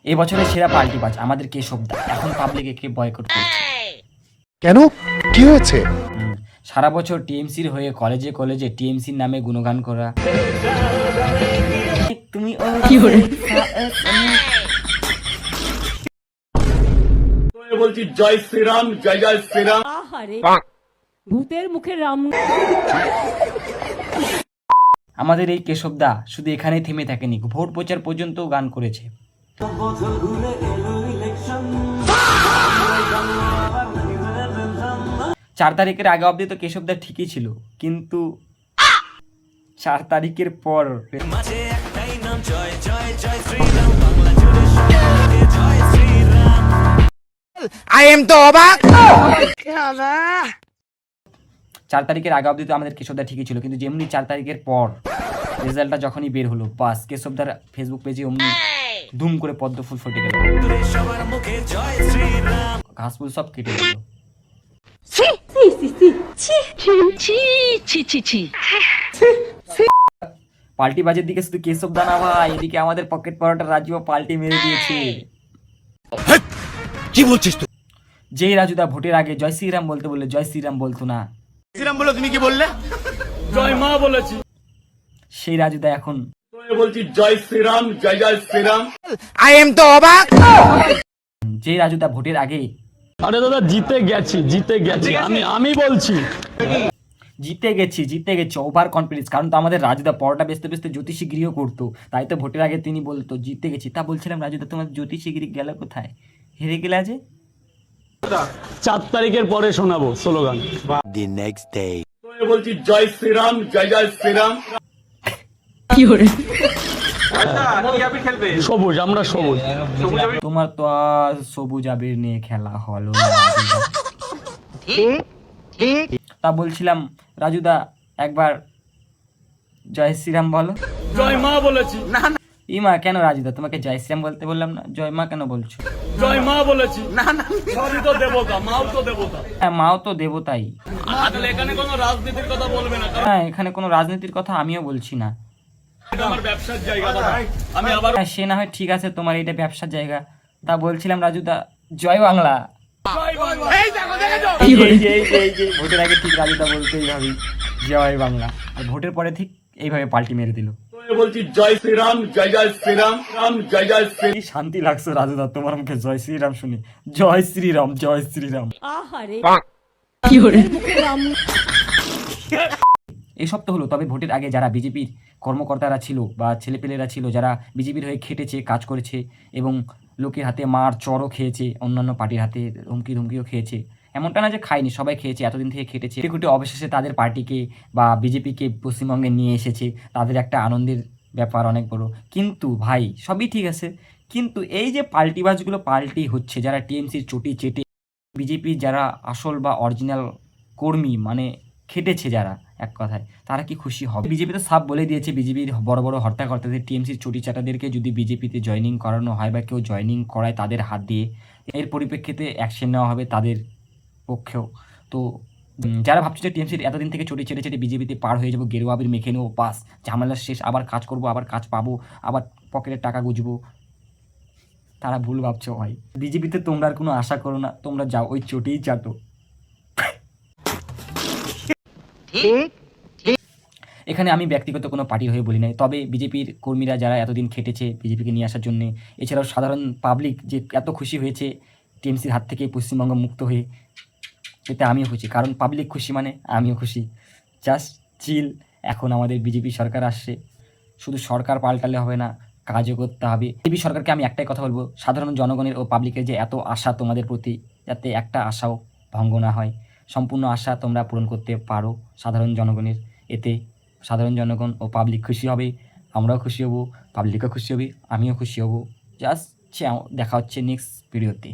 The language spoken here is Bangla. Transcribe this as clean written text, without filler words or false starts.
এই বছরের সেরা পাল্টিবাজ আমাদের কেশবদা এখন পাবলিক একে বয়কট করছে। কেন, কি হয়েছে? সারা বছর টিএমসির হয়ে কলেজে কলেজে টিএমসির নামে গুণগান করা। তুমি বলছি জয় শ্রীরাম, জয় জয় শ্রীরাম। আহারে ভূতের মুখে রাম। আমাদের এই কেশবদা শুধু এখানেই থেমে থাকেনি, ভোট প্রচার পর্যন্ত গান করেছে। 4 তারিখের আগে অবধি তো কেশবদা ঠিকই ছিল, কিন্তু 4 তারিখের পর আই এম তো অবাক। 4 তারিখের আগে অবধি তো আমাদের কেশবদা ঠিকই ছিল, কিন্তু যেমনি 4 তারিখের পর রেজাল্টটা যখনই বের হলো, বাস কেশবদার ফেসবুক পেজে অমনি ধুম করে পদ্ম ফুল ফুটে গেল, ঘাস ফুল সব কেটে গেল। পাল্টি বাজের দিকে শুধু কেশবদা না ভাই, এদিকে আমাদের পকেট পরোটা রাজু পাল্টি মেরে দিয়েছে। কি বলছিস তুই? যেই রাজুদা ভোটের আগে জয় শ্রীরাম বলতে বললে জয় শ্রীরাম বলতো না, শ্রীরাম বলো, তুমি কি বললে? জয় মা বলেছি। সেই রাজুদা এখন বলছি জয় শ্রীরাম, জয় জয় শ্রীরাম। আই এম তো অবাক। যেই রাজুদা ভোটের আগে আরে দাদা জিতে গেছি আমি বলছি জিতে গেছি ওভার কনফিডেন্স। কারণ তো আমাদের রাজুদা পরোটা বেচতে বেচতে জ্যোতিষী গৃহ করতো, তাই তো ভোটের আগে তিনি বলতো জিতে গেছি। তা বলছিলাম রাজুদা তোমার জ্যোতিষী গৃহ গেল কোথায়, হেরে গেলে আজ? 4 তারিখের পরে শোনাবো স্লোগান। The next day. বলছি জয় শ্রীরাম, জয় জয় শ্রীরাম। সবুজ, আমরা সবুজ। তোমার তো আর সবুজ আবির নিয়ে খেলা হলো না রাজুদা। তা বলছিলাম রাজুদা একবার জয় শ্রীরাম বলো। জয় মা বলেছি। ইমা কেন রাজুদা, তোমাকে জয় শ্রীরাম বলতে বললাম না, জয় মা কেন বলছো? জয় মা বলেছি। সবই তো দেবতা, মাও তো দেবতা। হ্যাঁ মাও তো দেবতাই। তাহলে এখানে কোনো রাজনীতির কথা বলবে না, কারণ হ্যাঁ এখানে কোনো রাজনীতির কথা আমিও বলছি না। এটা আমার ব্যবসার জায়গা দাদা। আমি আবার হ্যাঁ সে না হয় ঠিক আছে, তোমার এটা ব্যবসার জায়গা। তা বলছিলাম রাজুদা জয় বাংলা। জয় বাংলা। এই যে ভোটের আগে ঠিক রাজুদা বলতেই ভাবি জয় বাংলা, আর ভোটের পরে ঠিক এইভাবে পাল্টি মেরে দিল। বলছি জয় শ্রীরাম, জয় জয় শ্রীরাম, রাম জয় জয় শ্রী। কি শান্তি লাগছে রাজুদা তোমার মুখে জয় শ্রীরাম শুনি, জয় শ্রীরাম জয় শ্রীরাম। আহারে ভূতের মুখে রাম। এইসব তো হলো, তবে ভোটের আগে যারা বিজেপির কর্মকর্তারা ছিল বা ছেলেপেলেরা ছিল, যারা বিজেপির হয়ে খেটেছে, কাজ করেছে এবং লোকের হাতে মার চড়ও খেয়েছে, অন্যান্য পার্টির হাতে ধুমকিও খেয়েছে, এমনটা না যে খায়নি, সবাই খেয়েছে, এতদিন থেকে খেটেছে খুঁটে অবশেষে তাদের পার্টিকে বা বিজেপিকে পশ্চিমবঙ্গে নিয়ে এসেছে, তাদের একটা আনন্দের ব্যাপার অনেক বড়। কিন্তু ভাই সবই ঠিক আছে, কিন্তু এই যে পাল্টিবাজগুলো পাল্টি হচ্ছে, যারা টিএমসির চটি চেটে বিজেপির যারা আসল বা অরিজিনাল কর্মী, মানে খেটেছে যারা, এক কথায় তারা কি খুশি হবে? বিজেপি তো সাফ বলে দিয়েছে, বিজেপির বড় বড় হর্তাকর্তাদের, টিএমসির চটি চাটাদেরকে যদি বিজেপিতে জয়েনিং করানো হয় বা কেউ জয়েনিং করায় তাদের হাত দিয়ে, এর পরিপ্রেক্ষিতে অ্যাকশন নেওয়া হবে তাদের পক্ষেও। তো যারা ভাবছে যে টিএমসির এতদিন থেকে চটি চেটে চেটে বিজেপিতে পার হয়ে যাবো, গেরুয়া আবির মেখে নেবো, বাস ঝামেলা শেষ, আবার কাজ করবো, আবার কাজ পাবো, আবার পকেটের টাকা গুজবো, তারা ভুল ভাবছো ভাই। বিজেপিতে তোমরা আর কোনো আশা করো না, তোমরা যাও ওই চটিই চাটো। এখানে আমি ব্যক্তিগত কোনো পার্টির হয়ে বলি নাই, তবে বিজেপির কর্মীরা যারা এতদিন খেটেছে বিজেপিকে নিয়ে আসার জন্য, এছাড়াও সাধারণ পাবলিক যে এত খুশি হয়েছে টিএমসির হাত থেকে পশ্চিমবঙ্গ মুক্ত হয়ে, এতে আমিও খুশি, কারণ পাবলিক খুশি মানে আমিও খুশি। জাস্ট চিল, এখন আমাদের বিজেপি সরকার আসছে, শুধু সরকার পাল্টালে হবে না, কাজও করতে হবে। বিজেপি সরকারকে আমি একটাই কথা বলবো, সাধারণ জনগণের ও পাবলিকের যে এত আশা তোমাদের প্রতি, যাতে একটা আশাও ভঙ্গ না হয়, সম্পূর্ণ আশা তোমরা পূরণ করতে পারো সাধারণ জনগণের। এতে সাধারণ জনগণ ও পাবলিক খুশি হবে, আমরাও খুশি হব, পাবলিকও খুশি হবে, আমিও খুশি হব। জাস্ট দেখা হচ্ছে নেক্সট ভিডিওতে।